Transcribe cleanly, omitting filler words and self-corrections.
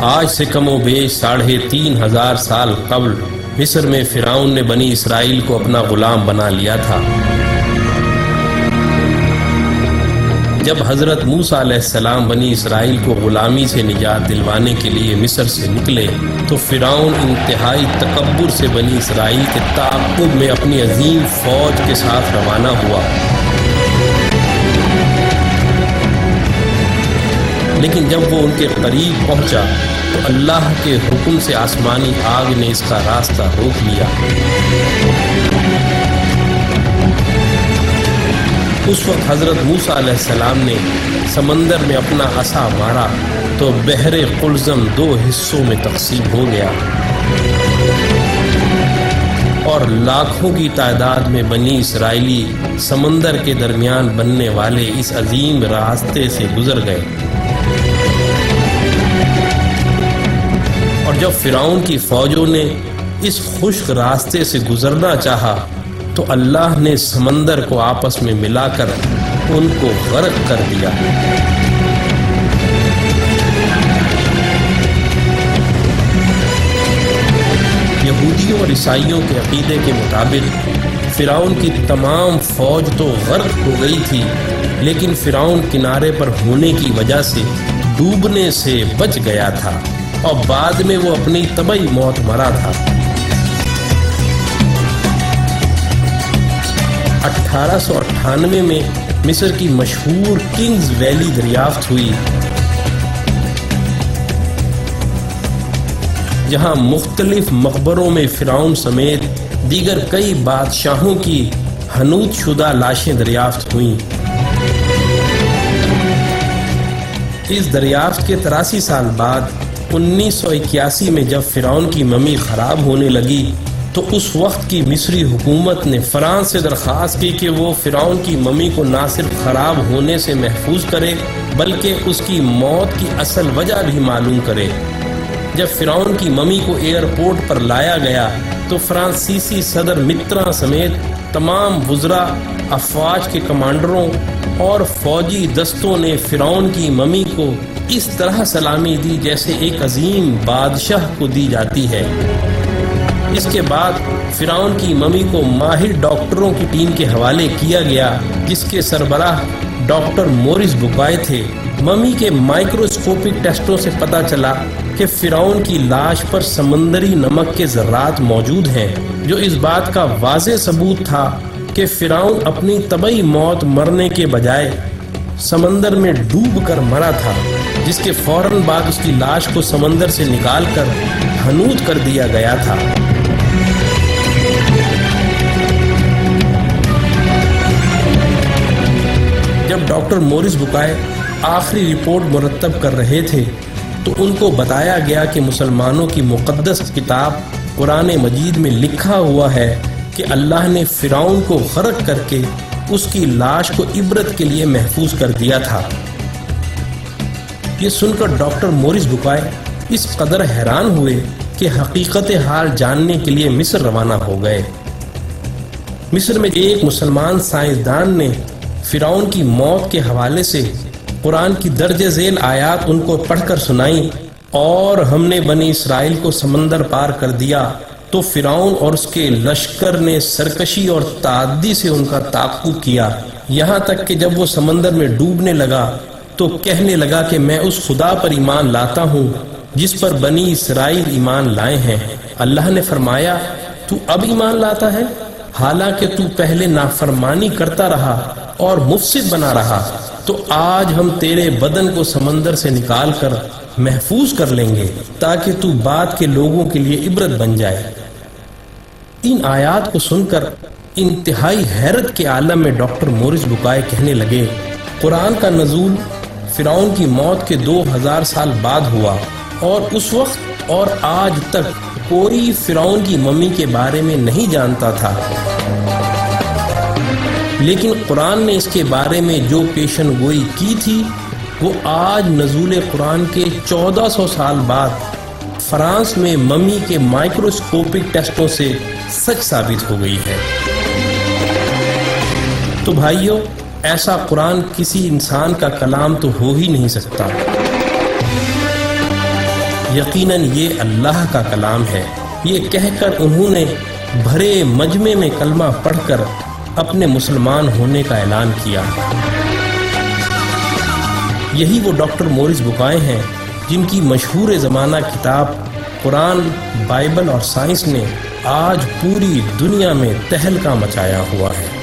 آج سے کم و بیش 3500 سال قبل مصر میں فرعون نے بنی اسرائیل کو اپنا غلام بنا لیا تھا۔ جب حضرت موسیٰ علیہ السلام بنی اسرائیل کو غلامی سے نجات دلوانے کے لیے مصر سے نکلے تو فرعون انتہائی تکبر سے بنی اسرائیل کے تعاقب میں اپنی عظیم فوج کے ساتھ روانہ ہوا، لیکن جب وہ ان کے قریب پہنچا تو اللہ کے حکم سے آسمانی آگ نے اس کا راستہ روک لیا۔ اس وقت حضرت موسیٰ علیہ السلام نے سمندر میں اپنا عصا مارا تو بحر قلزم 2 حصوں میں تقسیم ہو گیا اور لاکھوں کی تعداد میں بنی اسرائیلی سمندر کے درمیان بننے والے اس عظیم راستے سے گزر گئے۔ اور جب فرعون کی فوجوں نے اس خشک راستے سے گزرنا چاہا تو اللہ نے سمندر کو آپس میں ملا کر ان کو غرق کر دیا۔ یہودیوں اور عیسائیوں کے عقیدے کے مطابق فرعون کی تمام فوج تو غرق ہو گئی تھی، لیکن فرعون کنارے پر ہونے کی وجہ سے ڈوبنے سے بچ گیا تھا اور بعد میں وہ اپنی طبعی موت مرا تھا۔ 1898 میں مصر کی مشہور کنگز ویلی دریافت ہوئی، جہاں مختلف مقبروں میں فرعون سمیت دیگر کئی بادشاہوں کی حنوط شدہ لاشیں دریافت ہوئیں۔ اس دریافت کے 83 سال بعد 1981 میں جب فرعون کی ممی خراب ہونے لگی تو اس وقت کی مصری حکومت نے فرانس سے درخواست کی کہ وہ فرعون کی ممی کو نہ صرف خراب ہونے سے محفوظ کرے بلکہ اس کی موت کی اصل وجہ بھی معلوم کرے۔ جب فرعون کی ممی کو ایئرپورٹ پر لایا گیا تو فرانسیسی صدر متران سمیت تمام وزراء، افواج کے کمانڈروں اور فوجی دستوں نے فرعون کی ممی کو اس طرح سلامی دی جیسے ایک عظیم بادشاہ کو دی جاتی ہے۔ اس کے بعد فرعون کی ممی کو ماہر ڈاکٹروں کی ٹیم کے حوالے کیا گیا جس کے سربراہ ڈاکٹر مورس بوکائے تھے۔ ممی کے مائکروسکوپک ٹیسٹوں سے پتہ چلا کہ فرعون کی لاش پر سمندری نمک کے ذرات موجود ہیں، جو اس بات کا واضح ثبوت تھا کہ فرعون اپنی طبعی موت مرنے کے بجائے سمندر میں ڈوب کر مرا تھا، جس کے فوراً بعد اس کی لاش کو سمندر سے نکال کر حنوط کر دیا گیا تھا۔ جب ڈاکٹر مورس بوکائے آخری رپورٹ مرتب کر رہے تھے تو ان کو بتایا گیا کہ مسلمانوں کی مقدس کتاب قرآن مجید میں لکھا ہوا ہے کہ اللہ نے فرعون کو غرق کر کے اس کی لاش کو عبرت کے لیے محفوظ کر دیا تھا۔ یہ سن کر ڈاکٹر مورس بوکائے اس قدر حیران ہوئے کہ حقیقت حال جاننے کے لیے مصر روانہ ہو گئے۔ مصر میں ایک مسلمان سائنسدان نے فرعون کی موت کے حوالے سے قرآن کی درج ذیل آیات ان کو پڑھ کر سنائیں، اور ہم نے بنی اسرائیل کو سمندر پار کر دیا تو فرعون اور اس کے لشکر نے سرکشی اور تعدی سے ان کا تعاقب کیا، یہاں تک کہ جب وہ سمندر میں ڈوبنے لگا تو کہنے لگا کہ میں اس خدا پر ایمان لاتا ہوں جس پر بنی اسرائیل ایمان لائے ہیں۔ اللہ نے فرمایا، تو اب ایمان لاتا ہے حالانکہ تو پہلے نافرمانی کرتا رہا اور مفسد بنا رہا، تو آج ہم تیرے بدن کو سمندر سے نکال کر محفوظ کر لیں گے تاکہ تو بعد کے لوگوں کے لیے عبرت بن جائے۔ ان آیات کو سن کر انتہائی حیرت کے عالم میں ڈاکٹر مورس بوکائے کہنے لگے، قرآن کا نزول فرعون کی موت کے 2000 سال بعد ہوا، اور اس وقت اور آج تک کوئی فرعون کی ممی کے بارے میں نہیں جانتا تھا، لیکن قرآن نے اس کے بارے میں جو پیشن گوئی کی تھی وہ آج نزول قرآن کے 1400 سال بعد فرانس میں ممی کے مائکروسکوپک ٹیسٹوں سے سچ ثابت ہو گئی ہے۔ تو بھائیو، ایسا قرآن کسی انسان کا کلام تو ہو ہی نہیں سکتا۔ یقیناً یہ اللہ کا کلام ہے۔ یہ کہہ کر انہوں نے بھرے مجمع میں کلمہ پڑھ کر اپنے مسلمان ہونے کا اعلان کیا۔ یہی وہ ڈاکٹر مورس بکائے ہیں جن کی مشہور زمانہ کتاب قرآن، بائبل اور سائنس نے آج پوری دنیا میں تہلکہ مچایا ہوا ہے۔